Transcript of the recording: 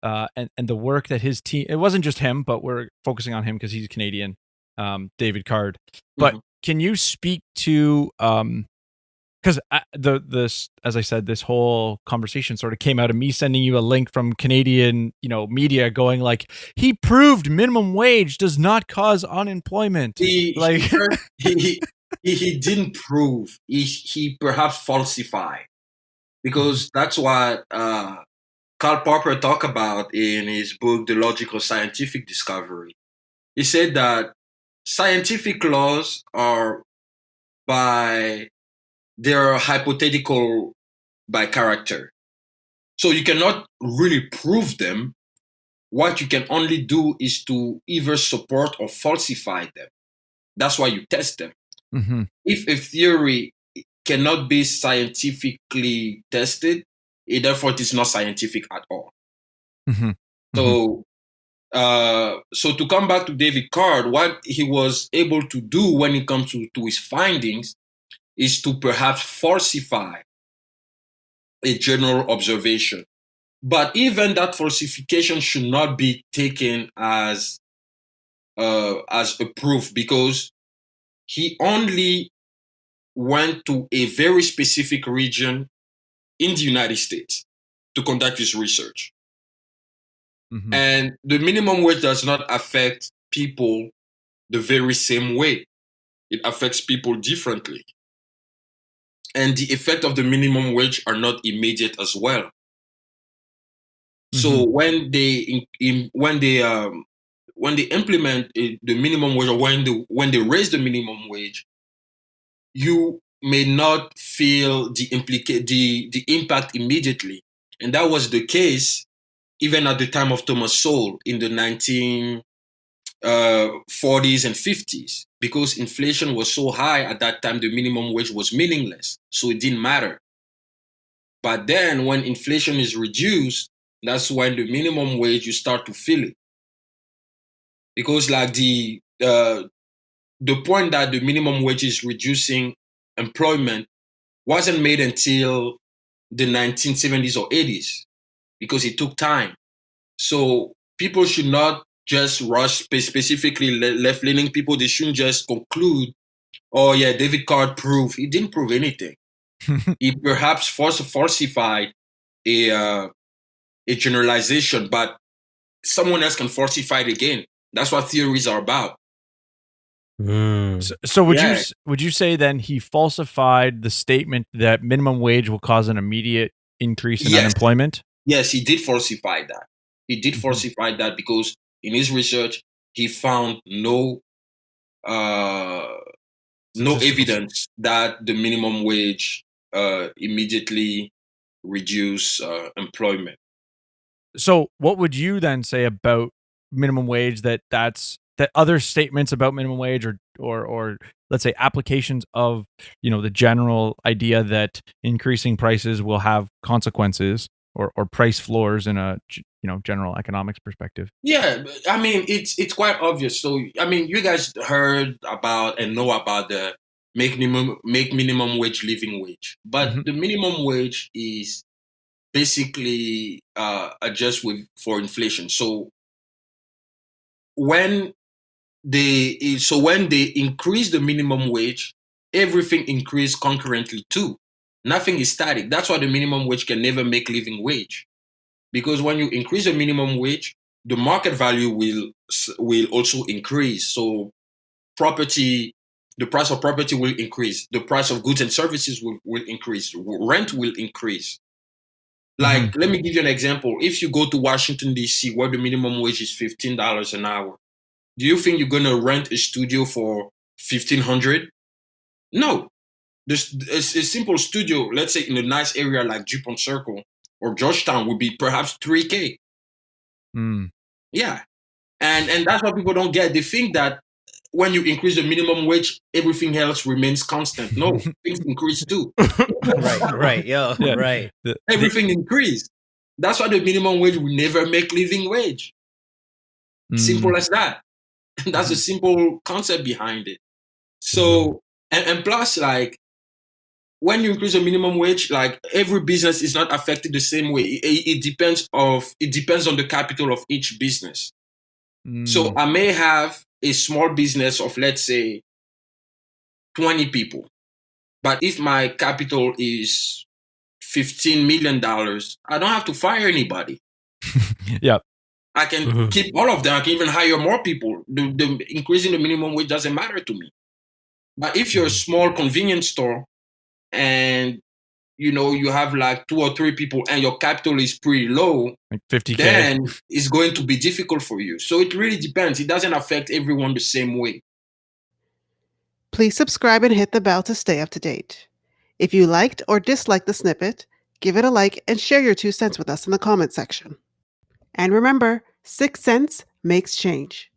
and the work that his team. It wasn't just him, but we're focusing on him because he's Canadian. David Card. But can you speak to because this, as I said, this whole conversation sort of came out of me sending you a link from Canadian, media going like, he proved minimum wage does not cause unemployment. He didn't prove. He perhaps falsified, because that's what Karl Popper talked about in his book, The Logical Scientific Discovery. He said that scientific laws are they're hypothetical by character. So you cannot really prove them. What you can only do is to either support or falsify them. That's why you test them. Mm-hmm. If a theory cannot be scientifically tested, therefore it is not scientific at all. Mm-hmm. So, so to come back to David Card, what he was able to do when it comes to his findings is to perhaps falsify a general observation. But even that falsification should not be taken as a proof, because he only went to a very specific region in the United States to conduct his research. Mm-hmm. And the minimum wage does not affect people the very same way. It affects people differently. And the effect of the minimum wage are not immediate as well. So when they implement the minimum wage, or when they raise the minimum wage, you may not feel the impact immediately, and that was the case even at the time of Thomas Sowell in the 1940s and 50s, because inflation was so high at that time. The minimum wage was meaningless, so it didn't matter. But then when inflation is reduced, that's when the minimum wage, you start to feel it. Because like the point that the minimum wage is reducing employment wasn't made until the 1970s or 80s, because it took time. So people should not just rush, specifically left-leaning people, they shouldn't just conclude, oh yeah, David Card proved. He didn't prove anything. He perhaps falsified a generalization, but someone else can falsify it again. That's what theories are about. So would you say then he falsified the statement that minimum wage will cause an immediate increase in unemployment? Yes, he did falsify that. He did falsify that, because in his research he found no evidence that the minimum wage immediately reduce employment. So what would you then say about minimum wage, that other statements about minimum wage, or let's say applications of, the general idea that increasing prices will have consequences, or price floors in a, general economics perspective? Yeah, I mean, it's quite obvious. So, I mean, you guys heard about and know about the make minimum wage living wage, but the minimum wage is basically adjust for inflation. So when they increase the minimum wage, everything increase concurrently too. Nothing is static. That's why the minimum wage can never make living wage, because when you increase the minimum wage, the market value will also increase. So the price of property will increase. The price of goods and services will increase. Rent will increase. Like, let me give you an example. If you go to Washington, D.C., where the minimum wage is $15 an hour, do you think you're going to rent a studio for $1,500? No. A simple studio, let's say in a nice area like Dupont Circle or Georgetown, would be perhaps $3,000. Yeah. And that's what people don't get. They think that when you increase the minimum wage, everything else remains constant. No, things increase too. Right. Yeah. Right. Everything increased. That's why the minimum wage will never make living wage. Simple as that. That's a simple concept behind it. So, and plus, like, when you increase the minimum wage, like every business is not affected the same way. It depends on the capital of each business. So I may have a small business of, let's say, 20 people. But if my capital is $15 million, I don't have to fire anybody. Yeah. I can keep all of them. I can even hire more people. The increasing the minimum wage doesn't matter to me. But if you're a small convenience store and you have like 2 or 3 people and your capital is pretty low, like 50K, then it's going to be difficult for you. So it really depends. It doesn't affect everyone the same way. Please subscribe and hit the bell to stay up to date. If you liked or disliked the snippet, give it a like and share your 2 cents with us in the comment section. And remember, 6 cents makes change.